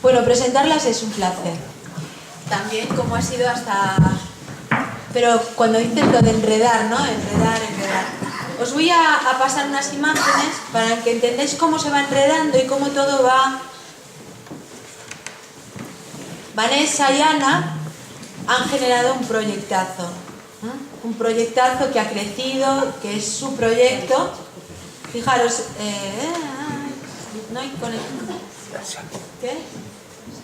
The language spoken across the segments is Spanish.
Bueno, presentarlas es un placer. También como ha sido hasta... Pero cuando dices lo de enredar, ¿no? Enredar. Os voy a pasar unas imágenes para que entendáis cómo se va enredando y cómo todo va... Vanessa y Ana han generado un proyectazo. Un proyectazo que ha crecido, que es su proyecto. Fijaros, no hay conexión. ¿Qué?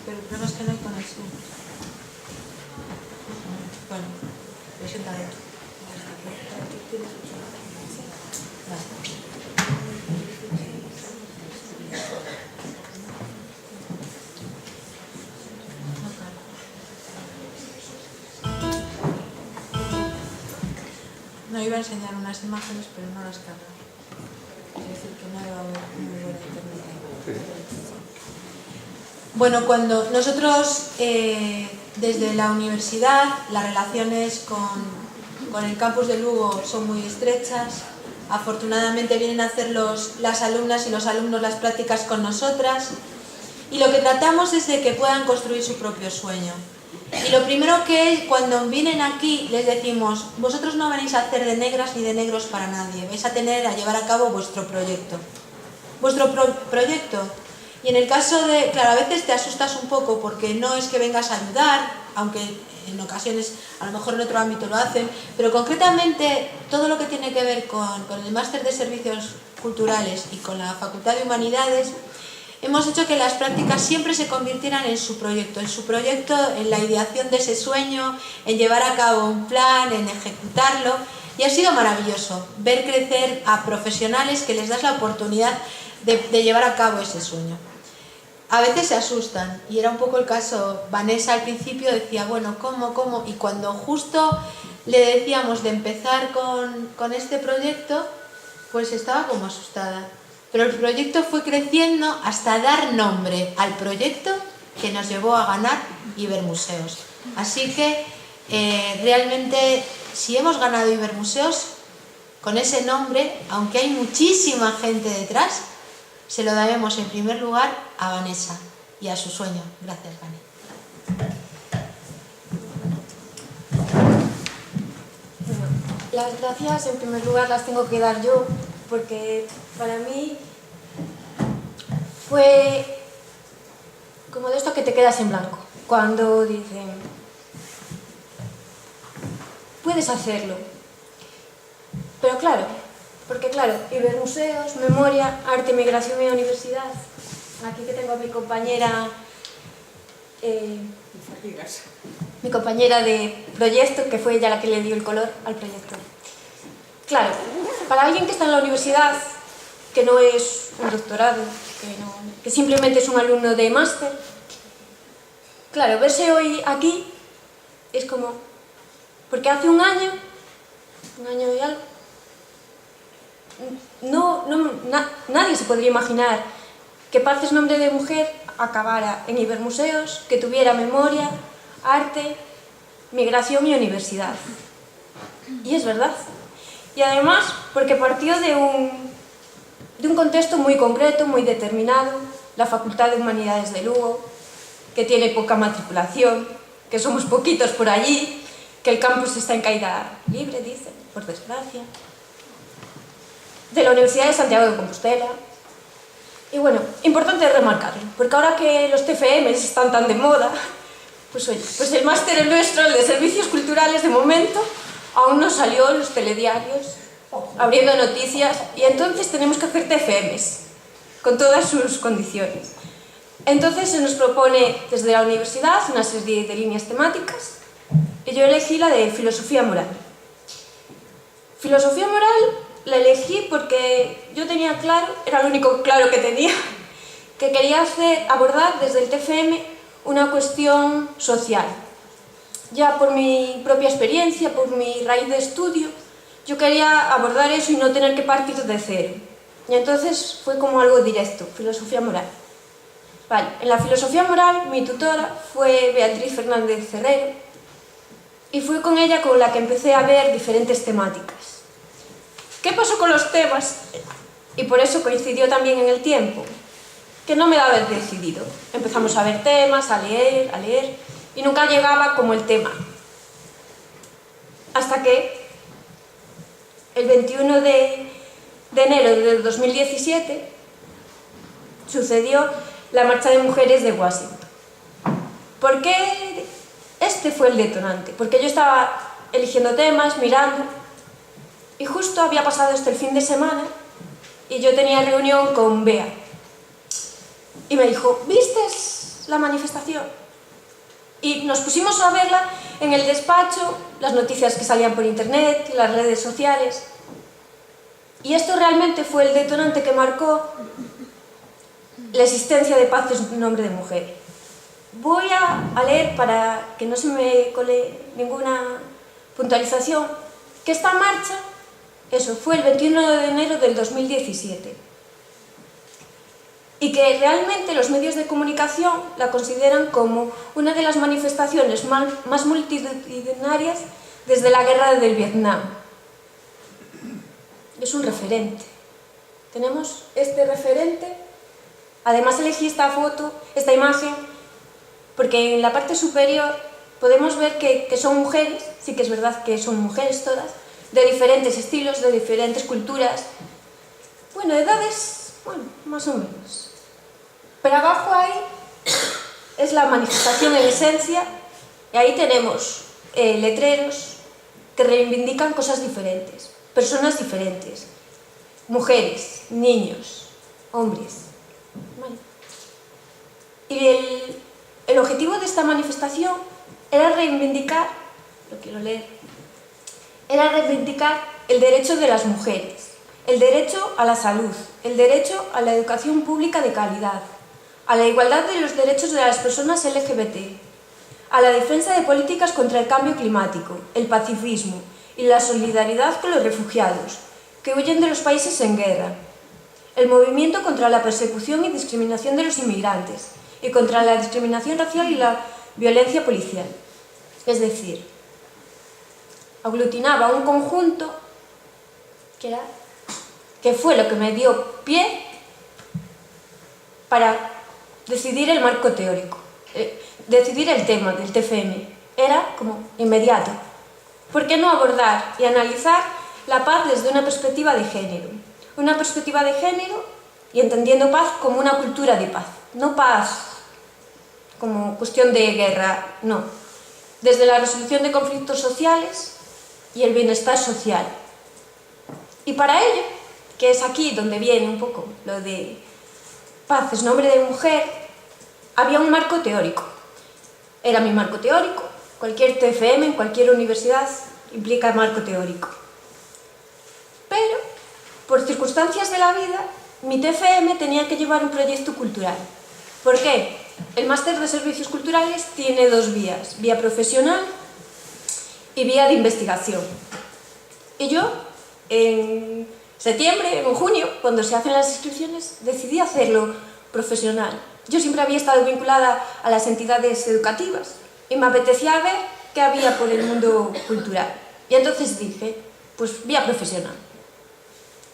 Pero el problema es que no hay conexión. Bueno, preséntale. No, iba a enseñar unas imágenes, pero no las cargo. Es decir, que no iba a haber muy buena internet. Bueno, cuando nosotros desde la universidad, las relaciones con el campus de Lugo son muy estrechas. Afortunadamente vienen a hacer las alumnas y los alumnos las prácticas con nosotras. Y lo que tratamos es de que puedan construir su propio sueño. Y lo primero que cuando vienen aquí les decimos, vosotros no venís a hacer de negras ni de negros para nadie, vais a llevar a cabo vuestro proyecto. Vuestro proyecto. Y en el caso de, claro, a veces te asustas un poco porque no es que vengas a ayudar, aunque en ocasiones a lo mejor en otro ámbito lo hacen, pero concretamente todo lo que tiene que ver con el máster de servicios culturales y con la Facultad de Humanidades, hemos hecho que las prácticas siempre se convirtieran en su proyecto, en la ideación de ese sueño, en llevar a cabo un plan, en ejecutarlo, y ha sido maravilloso ver crecer a profesionales que les das la oportunidad de llevar a cabo ese sueño. A veces se asustan, y era un poco el caso. Vanessa al principio decía, bueno, ¿cómo? Y cuando justo le decíamos de empezar con este proyecto, pues estaba como asustada. Pero el proyecto fue creciendo hasta dar nombre al proyecto que nos llevó a ganar Ibermuseos. Así que realmente, si hemos ganado Ibermuseos, con ese nombre, aunque hay muchísima gente detrás, se lo daremos en primer lugar a Vanessa y a su sueño. Gracias, Vanessa. Bueno, las gracias en primer lugar las tengo que dar yo, porque para mí fue como de esto que te quedas en blanco, cuando dicen, puedes hacerlo. Pero claro, porque claro, Ibermuseos, Memoria, Arte, Migración y Universidad. Aquí que tengo a mi compañera, mi compañera de proyecto, que fue ella la que le dio el color al proyecto. Claro, para alguien que está en la universidad, que no es un doctorado, que simplemente es un alumno de máster, claro, verse hoy aquí es como, porque hace un año y algo, nadie se podría imaginar que Parces Nombre de Mujer acabara en Ibermuseos, que tuviera Memoria, Arte, Migración y Universidad. Y es verdad. Y además, porque partió de un contexto muy concreto, muy determinado, la Facultad de Humanidades de Lugo, que tiene poca matriculación, que somos poquitos por allí, que el campus está en caída libre, dicen, por desgracia. De la Universidad de Santiago de Compostela. Y bueno, importante remarcarlo, porque ahora que los TFMs están tan de moda, pues oye, pues el máster es nuestro, el de Servicios Culturales, de momento, aún no salió en los telediarios, abriendo noticias, y entonces tenemos que hacer TFMs, con todas sus condiciones. Entonces se nos propone desde la universidad una serie de líneas temáticas, y yo elegí la de Filosofía Moral. Filosofía Moral la elegí porque yo tenía claro, era lo único claro que tenía, que quería abordar desde el TFM una cuestión social. Ya por mi propia experiencia, por mi raíz de estudio, yo quería abordar eso y no tener que partir de cero. Y entonces fue como algo directo, filosofía moral. Vale, en la filosofía moral mi tutora fue Beatriz Fernández Cerrero y fue con ella con la que empecé a ver diferentes temáticas. ¿Qué pasó con los temas? Y por eso coincidió también en el tiempo. que no me daba decidido. Empezamos a ver temas, a leer, y nunca llegaba como el tema. Hasta que el 21 de enero de 2017 sucedió la marcha de mujeres de Washington. ¿Por qué este fue el detonante? Porque yo estaba eligiendo temas, mirando, y justo había pasado el fin de semana y yo tenía reunión con Bea. Y me dijo, ¿vistes la manifestación? Y nos pusimos a verla en el despacho, las noticias que salían por internet, las redes sociales. Y esto realmente fue el detonante que marcó la existencia de Paz en nombre de mujer. Voy a leer, para que no se me cole ninguna puntualización, que esta marcha, eso, fue el 21 de enero del 2017. Y que realmente los medios de comunicación la consideran como una de las manifestaciones más multitudinarias desde la guerra del Vietnam. Es un referente. Tenemos este referente. Además elegí esta foto, esta imagen, porque en la parte superior podemos ver que son mujeres, sí que es verdad que son mujeres todas, de diferentes estilos, de diferentes culturas, bueno, edades, bueno, más o menos. Pero abajo ahí es la manifestación en esencia, y ahí tenemos letreros que reivindican cosas diferentes, personas diferentes, mujeres, niños, hombres. Vale. Y el objetivo de esta manifestación era reivindicar, lo quiero leer, era reivindicar el derecho de las mujeres, el derecho a la salud, el derecho a la educación pública de calidad, a la igualdad de los derechos de las personas LGBT, a la defensa de políticas contra el cambio climático, el pacifismo y la solidaridad con los refugiados que huyen de los países en guerra, el movimiento contra la persecución y discriminación de los inmigrantes y contra la discriminación racial y la violencia policial. Es decir, aglutinaba un conjunto que fue lo que me dio pie para decidir el marco teórico, decidir el tema del TFM. Era como inmediato. ¿Por qué no abordar y analizar la paz desde una perspectiva de género? Una perspectiva de género y entendiendo paz como una cultura de paz. No paz como cuestión de guerra, no. Desde la resolución de conflictos sociales y el bienestar social. Y para ello, que es aquí donde viene un poco lo de Paz es nombre de mujer, había un marco teórico. Era mi marco teórico. Cualquier TFM en cualquier universidad implica marco teórico. Pero, por circunstancias de la vida, mi TFM tenía que llevar un proyecto cultural. ¿Por qué? El máster de servicios culturales tiene dos vías, vía profesional y vía de investigación. Y yo, en septiembre, en junio, cuando se hacen las inscripciones, decidí hacerlo profesional. Yo siempre había estado vinculada a las entidades educativas y me apetecía ver qué había por el mundo cultural. Y entonces dije, pues vía profesional.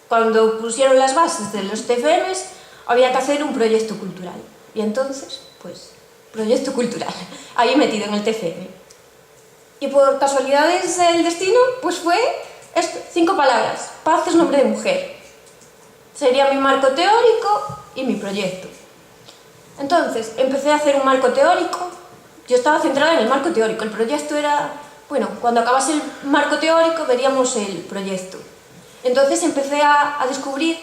Cuando pusieron las bases de los TFMs, había que hacer un proyecto cultural. Y entonces, pues, proyecto cultural, ahí metido en el TFM. Y por casualidades del destino, pues fue esto, 5 palabras. Paz es nombre de mujer. Sería mi marco teórico y mi proyecto. Entonces, empecé a hacer un marco teórico. Yo estaba centrada en el marco teórico. El proyecto era, bueno, cuando acabase el marco teórico veríamos el proyecto. Entonces empecé a descubrir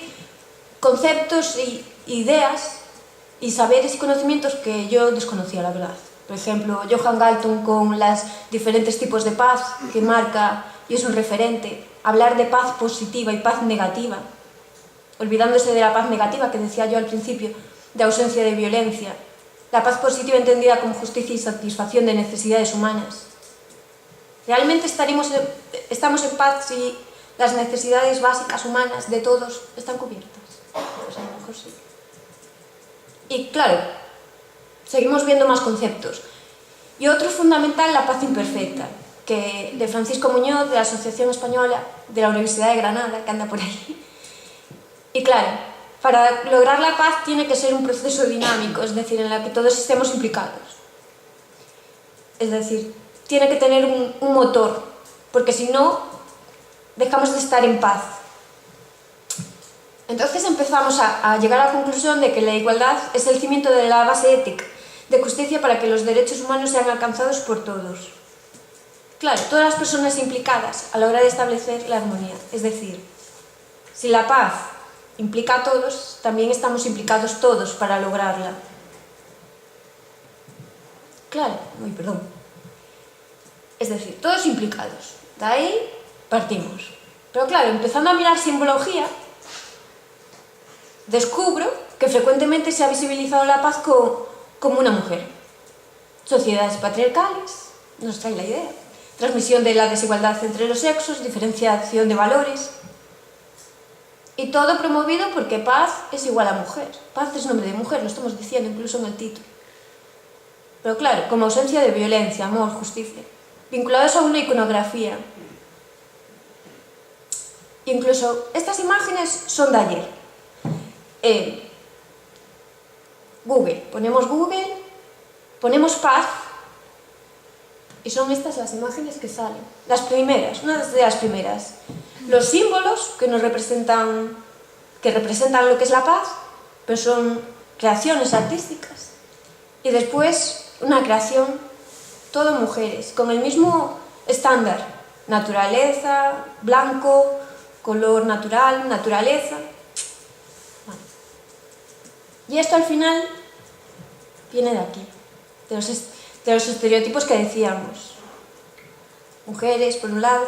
conceptos e ideas y saberes y conocimientos que yo desconocía, la verdad. Por ejemplo, Johan Galton con los diferentes tipos de paz que marca y es un referente. Hablar de paz positiva y paz negativa, olvidándose de la paz negativa que decía yo al principio, de ausencia de violencia. La paz positiva entendida como justicia y satisfacción de necesidades humanas. ¿Realmente estamos en paz si las necesidades básicas humanas de todos están cubiertas? Pues a lo mejor sí. Y claro, seguimos viendo más conceptos. Y otro fundamental, la paz imperfecta, que de Francisco Muñoz, de la Asociación Española de la Universidad de Granada, que anda por ahí. Y claro, Para lograr la paz tiene que ser un proceso dinámico, es decir, en el que todos estemos implicados. Es decir, tiene que tener un motor, porque si no, dejamos de estar en paz. Entonces empezamos a llegar a la conclusión de que la igualdad es el cimiento de la base ética de justicia para que los derechos humanos sean alcanzados por todos. Claro, todas las personas implicadas a la hora de establecer la armonía. Es decir, si la paz implica a todos, también estamos implicados todos para lograrla. Claro, perdón. Es decir, todos implicados. De ahí partimos. Pero claro, empezando a mirar simbología, descubro que frecuentemente se ha visibilizado la paz como una mujer. Sociedades patriarcales, nos trae la idea. Transmisión de la desigualdad entre los sexos, diferenciación de valores. Y todo promovido porque paz es igual a mujer. Paz es nombre de mujer, lo estamos diciendo incluso en el título. Pero claro, como ausencia de violencia, amor, justicia, vinculados a una iconografía. Incluso estas imágenes son de ayer. Google, ponemos paz y son estas las imágenes que salen. Las primeras, una de las primeras. Los símbolos que representan lo que es la paz, pero son creaciones artísticas. Y después una creación, todo mujeres, con el mismo estándar. Naturaleza, blanco, color natural, naturaleza. Bueno. Y esto al final viene de aquí, de los estereotipos que decíamos. Mujeres por un lado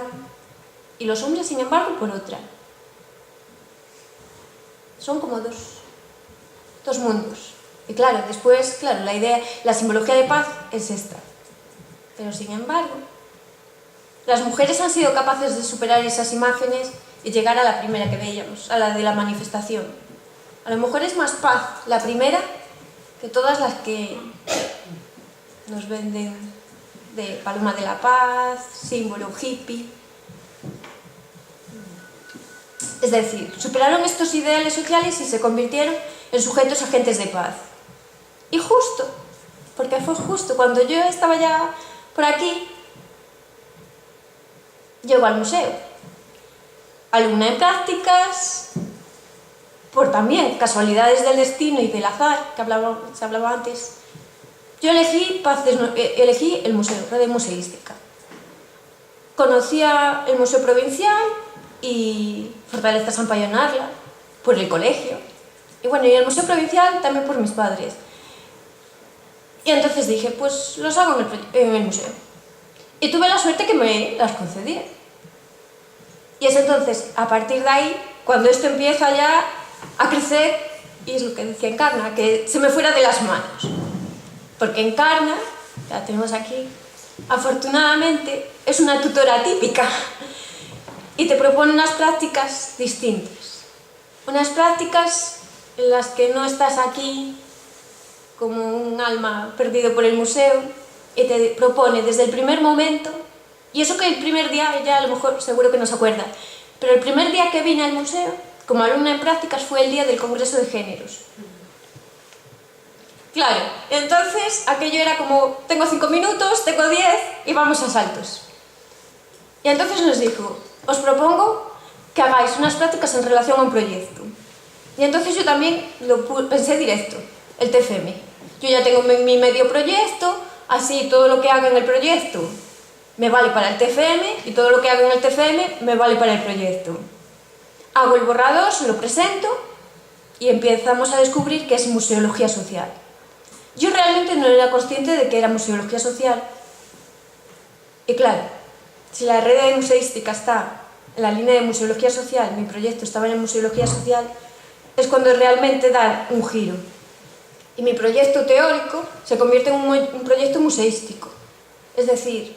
y los hombres, sin embargo, por otra. Son como dos mundos. Y claro, después, la idea, la simbología de paz es esta. Pero sin embargo, las mujeres han sido capaces de superar esas imágenes y llegar a la primera que veíamos, a la de la manifestación. A lo mejor es más paz la primera que todas las que nos venden de paloma de la paz, símbolo hippie. Es decir, superaron estos ideales sociales y se convirtieron en sujetos agentes de paz. Y justo, porque fue justo cuando yo estaba ya por aquí, llego al museo. Alumna en prácticas, por también casualidades del destino y del azar, que se hablaba antes, yo elegí el museo, Red Museística. Conocía el Museo Provincial y Fortaleza San Payonarla, por el colegio. Y bueno, y el Museo Provincial también por mis padres. Y entonces dije, pues los hago en el museo. Y tuve la suerte que me las concedieron. Y es entonces, a partir de ahí, cuando esto empieza ya a crecer, y es lo que decía Encarna, que se me fuera de las manos. Porque Encarna, la tenemos aquí, afortunadamente es una tutora típica y te propone unas prácticas distintas. Unas prácticas en las que no estás aquí como un alma perdido por el museo y te propone desde el primer momento. Y eso que el primer día, ella a lo mejor seguro que no se acuerda, pero el primer día que vine al museo, como alumna en prácticas, fue el día del Congreso de Géneros. Claro, entonces aquello era como, tengo 5 minutos, tengo 10 y vamos a saltos. Y entonces nos dijo, os propongo que hagáis unas prácticas en relación a un proyecto. Y entonces yo también lo pensé directo, el TFM. Yo ya tengo mi medio proyecto, así todo lo que haga en el proyecto me vale para el TFM y todo lo que haga en el TFM me vale para el proyecto. Hago el borrador, se lo presento y empezamos a descubrir que es museología social. Yo realmente no era consciente de que era museología social. Y claro, si la red museística está en la línea de museología social, mi proyecto estaba en museología social, es cuando realmente da un giro. Y mi proyecto teórico se convierte en un proyecto museístico. Es decir,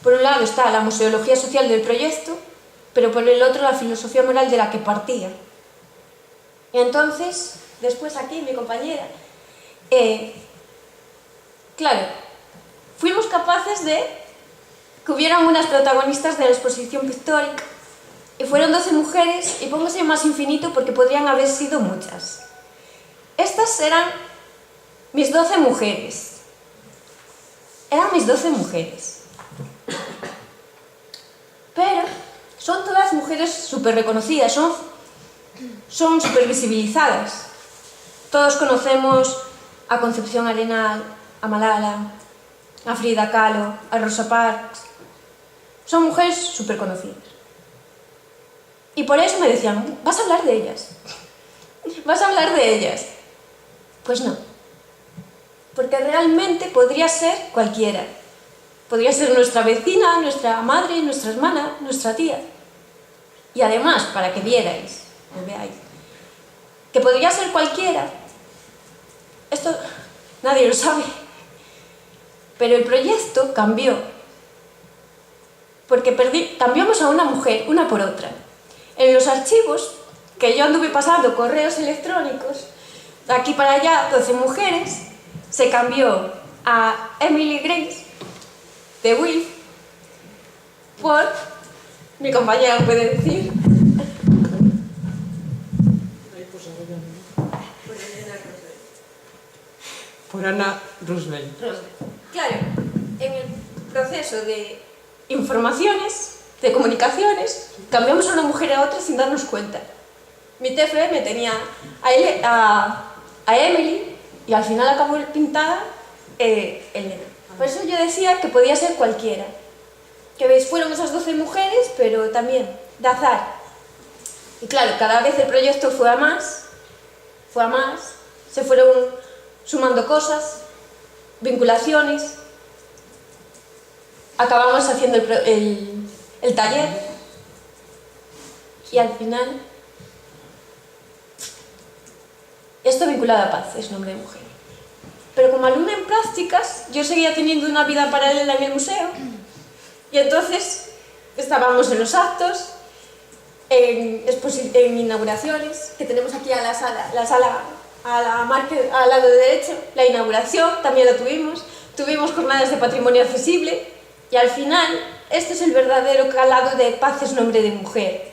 por un lado está la museología social del proyecto, pero por el otro la filosofía moral de la que partía. Y entonces, después aquí mi compañera, claro, fuimos capaces de que hubieran unas protagonistas de la exposición pictórica Y fueron 12 mujeres, y póngase más infinito porque podrían haber sido muchas. Estas eran mis 12 mujeres. Eran mis 12 mujeres. Pero son todas mujeres súper reconocidas, son súper visibilizadas. Todos conocemos a Concepción Arenal, a Malala, a Frida Kahlo, a Rosa Parks. Son mujeres súper conocidas. Y por eso me decían, ¿vas a hablar de ellas? ¿Vas a hablar de ellas? Pues no. Porque realmente podría ser cualquiera. Podría ser nuestra vecina, nuestra madre, nuestra hermana, nuestra tía. Y además, para que vierais, lo veáis, que podría ser cualquiera, esto nadie lo sabe. Pero el proyecto cambió. Porque cambiamos a una mujer, una por otra. En los archivos, que yo anduve pasando correos electrónicos, de aquí para allá, 12 mujeres, se cambió a Emily Grace, de Will, por, mi compañera puede decir, por Ana Roosevelt. Claro, en el proceso de informaciones, de comunicaciones, cambiamos a una mujer a otra sin darnos cuenta. Mi TFM tenía a Emily y al final acabó pintada Elena. Por eso yo decía que podía ser cualquiera. Que veis, fueron esas 12 mujeres, pero también de azar. Y claro, cada vez el proyecto fue a más, se fueron sumando cosas, vinculaciones. Acabamos haciendo el taller y al final esto vinculado a paz es nombre de mujer. Pero como alumna en prácticas yo seguía teniendo una vida paralela en el museo y entonces estábamos en los actos, en inauguraciones, que tenemos aquí a la sala al lado derecho, la inauguración también la tuvimos jornadas de patrimonio accesible. Y al final, este es el verdadero calado de Paz es nombre de mujer.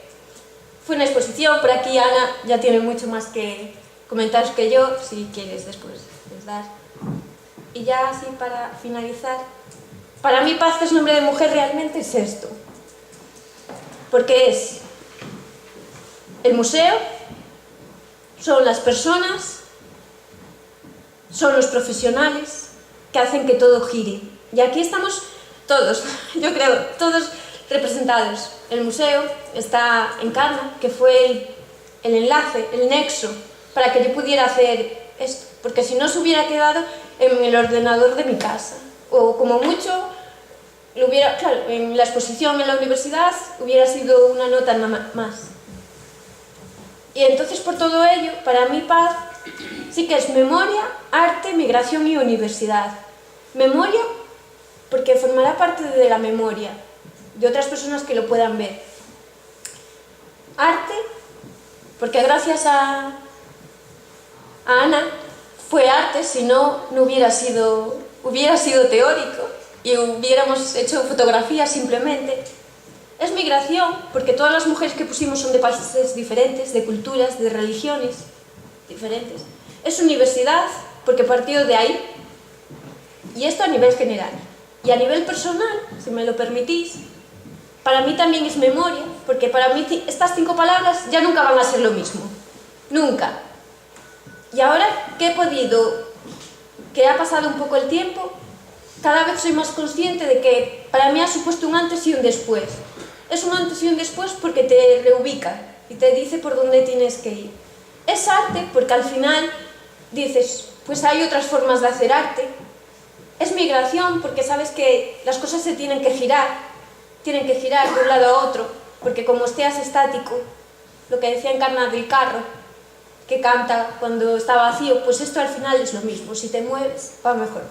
Fue una exposición, por aquí Ana ya tiene mucho más que comentaros que yo, si quieres después les dar. Y ya así para finalizar, para mí Paz es nombre de mujer realmente es esto. Porque es el museo, son las personas, son los profesionales que hacen que todo gire. Y aquí estamos todos, yo creo, todos representados. El museo está Encarna, que fue el enlace, el nexo, para que yo pudiera hacer esto. Porque si no se hubiera quedado en el ordenador de mi casa. O como mucho, claro, en la exposición en la universidad hubiera sido una nota más. Y entonces por todo ello, para mí Paz sí que es memoria, arte, migración y universidad. Memoria porque formará parte de la memoria de otras personas que lo puedan ver. Arte, porque gracias a Ana fue arte, si no, no hubiera sido teórico y hubiéramos hecho fotografías simplemente. Es migración, porque todas las mujeres que pusimos son de países diferentes, de culturas, de religiones diferentes. Es universidad, porque partió de ahí, y esto a nivel general. Y a nivel personal, si me lo permitís, para mí también es memoria, porque para mí estas 5 palabras ya nunca van a ser lo mismo. Nunca. Y ahora que ha pasado un poco el tiempo, cada vez soy más consciente de que para mí ha supuesto un antes y un después. Es un antes y un después porque te reubica y te dice por dónde tienes que ir. Es arte porque al final dices, pues hay otras formas de hacer arte. Es migración porque sabes que las cosas se tienen que girar de un lado a otro, porque como estés estático, lo que decía Encarna del carro, que canta cuando está vacío, pues esto al final es lo mismo, si te mueves va mejor.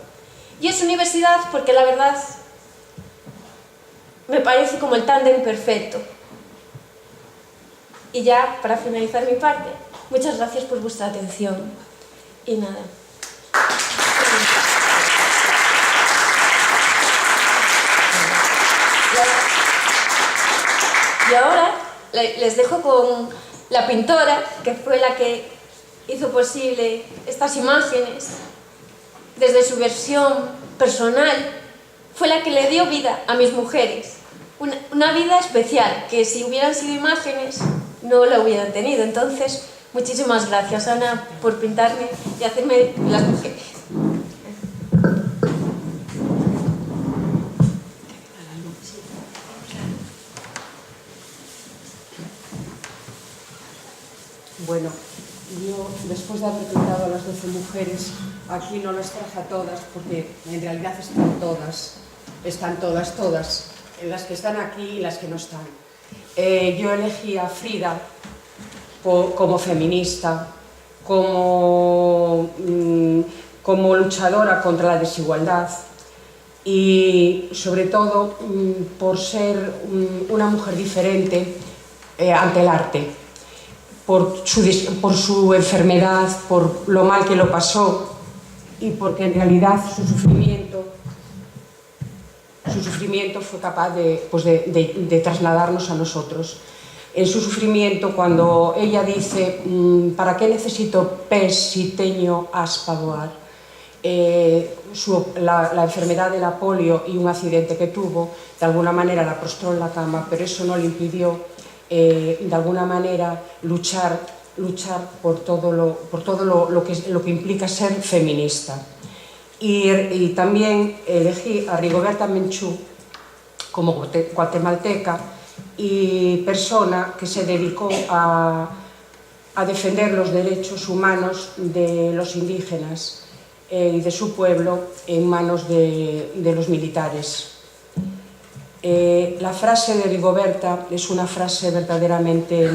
Y es universidad porque la verdad me parece como el tándem perfecto. Y ya, para finalizar mi parte, muchas gracias por vuestra atención. Y nada. Y ahora Les dejo con la pintora, que fue la que hizo posible estas imágenes. Desde su versión personal, fue la que le dio vida a mis mujeres. Una vida especial, que si hubieran sido imágenes, no la hubieran tenido. Entonces, muchísimas gracias, Ana, por pintarme y hacerme las mujeres. Bueno, yo después de haber pintado a las 12 mujeres, aquí no las traje a todas porque en realidad están todas, las que están aquí y las que no están. Yo elegí a Frida como feminista, como luchadora contra la desigualdad y sobre todo por ser una mujer diferente ante el arte. Por su enfermedad, por lo mal que lo pasó y porque en realidad su sufrimiento fue capaz de trasladarnos a nosotros. En su sufrimiento, cuando ella dice ¿para qué necesito pes si teño aspa voar? La enfermedad de la polio y un accidente que tuvo, de alguna manera la prostró en la cama, pero eso no le impidió de alguna manera luchar por todo lo que implica ser feminista. Y también elegí a Rigoberta Menchú como guatemalteca y persona que se dedicó a defender los derechos humanos de los indígenas y de su pueblo en manos de los militares. La frase de Rigoberta es una frase verdaderamente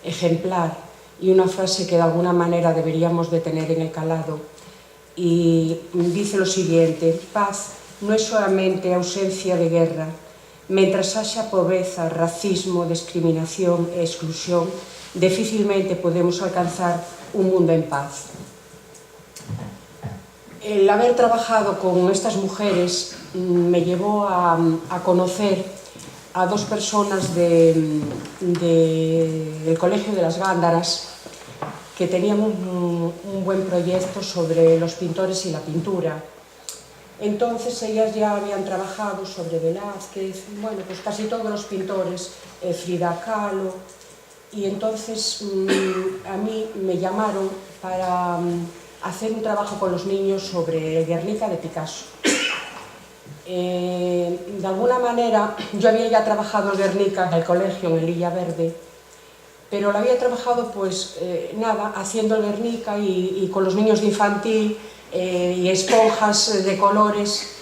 ejemplar y una frase que de alguna manera deberíamos de tener en el calado, y dice lo siguiente: paz no es solamente ausencia de guerra. Mientras haya pobreza, racismo, discriminación e exclusión, difícilmente podemos alcanzar un mundo en paz. El haber trabajado con estas mujeres me llevó a conocer a dos personas del Colegio de las Gándaras que tenían un buen proyecto sobre los pintores y la pintura. Entonces ellas ya habían trabajado sobre Velázquez, bueno, pues casi todos los pintores, Frida Kahlo, y entonces a mí me llamaron para hacer un trabajo con los niños sobre el Guernica de Picasso. De alguna manera, yo había ya trabajado el Guernica en el colegio, en Lilla Verde, pero lo había trabajado haciendo el Guernica y con los niños de infantil y esponjas de colores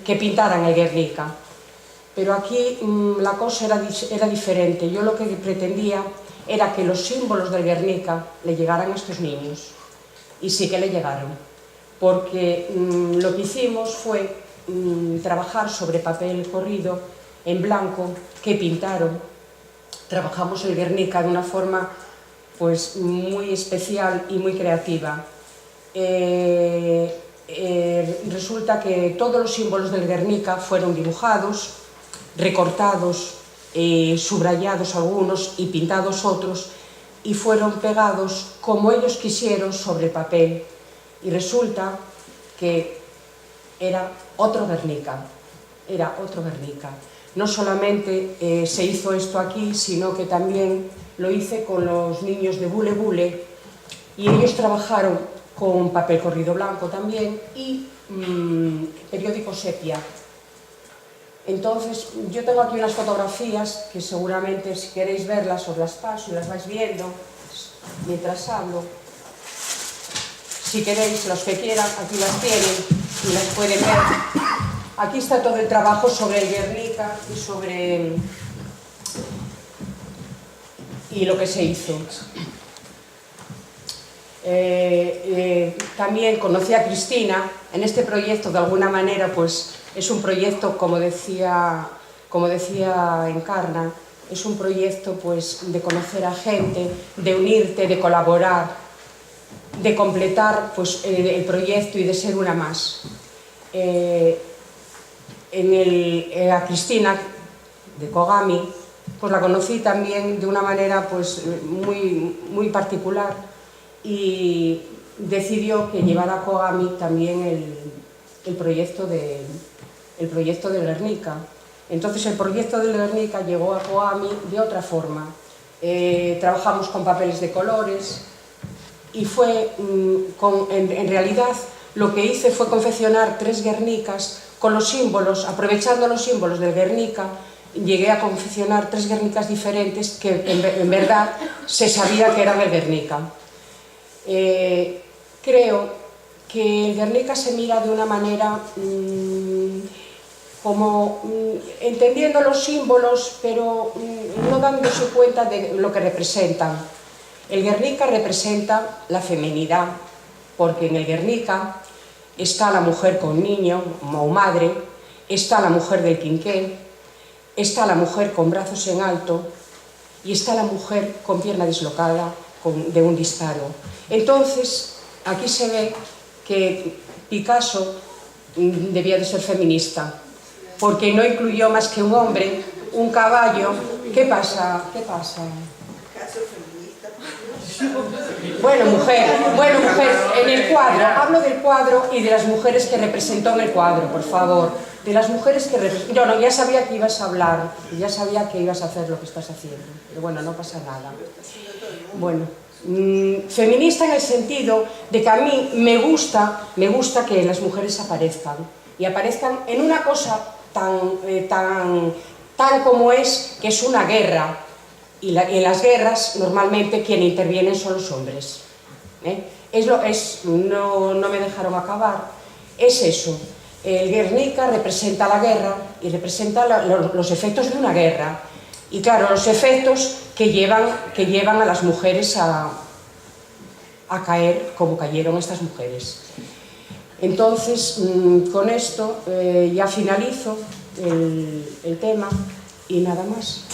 que pintaran el Guernica. Pero aquí la cosa era diferente. Yo lo que pretendía era que los símbolos del Guernica le llegaran a estos niños. Y sí que le llegaron, porque lo que hicimos fue trabajar sobre papel corrido en blanco que pintaron. Trabajamos el Guernica de una forma pues muy especial y muy creativa. Resulta que todos los símbolos del Guernica fueron dibujados, recortados, subrayados algunos y pintados otros, y fueron pegados como ellos quisieron sobre el papel, y resulta que era otro Guernica, No solamente se hizo esto aquí, sino que también lo hice con los niños de Bule Bule, y ellos trabajaron con papel corrido blanco también y periódico sepia. Entonces, yo tengo aquí unas fotografías que seguramente, si queréis verlas, os las paso y las vais viendo mientras hablo. Si queréis, los que quieran, aquí las tienen y las pueden ver. Aquí está todo el trabajo sobre el Guernica y lo que se hizo. También conocí a Cristina en este proyecto. De alguna manera pues es un proyecto, como decía Encarna, es un proyecto pues de conocer a gente, de unirte, de colaborar, de completar pues el proyecto y de ser una más. A Cristina de Kogami pues la conocí también de una manera pues muy particular y decidió que llevara a Kogami también el proyecto de Guernica. Entonces el proyecto de Guernica llegó a Kogami de otra forma. Trabajamos con papeles de colores y fue, en realidad, lo que hice fue confeccionar 3 Guernicas con los símbolos, aprovechando los símbolos del Guernica. Llegué a confeccionar 3 Guernicas diferentes que en verdad se sabía que eran el Guernica. Creo que el Guernica se mira de una manera como entendiendo los símbolos, pero no dándose cuenta de lo que representan. El Guernica representa la feminidad, porque en el Guernica está la mujer con niño o madre, está la mujer del quinqué, está la mujer con brazos en alto y está la mujer con pierna dislocada de un disparo. Entonces, aquí se ve que Picasso debía de ser feminista, porque no incluyó más que un hombre, un caballo. ¿Qué pasa? ¿Qué pasa? Bueno, mujer, en el cuadro, hablo del cuadro y de las mujeres que representó en el cuadro, por favor. De las mujeres que representó. Yo no, ya sabía que ibas a hablar, ya sabía que ibas a hacer lo que estás haciendo, pero bueno, no pasa nada. Bueno, feminista en el sentido de que a mí me gusta que las mujeres aparezcan, y aparezcan en una cosa tan como es, que es una guerra. Y en las guerras, normalmente, quien intervienen son los hombres. No me dejaron acabar. Es eso. El Guernica representa la guerra y representa los efectos de una guerra. Y claro, los efectos que llevan a las mujeres a caer como cayeron estas mujeres. Entonces, con esto ya finalizo el tema. Y nada más.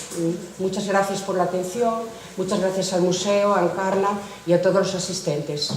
Muchas gracias por la atención, muchas gracias al museo, a Encarna y a todos los asistentes.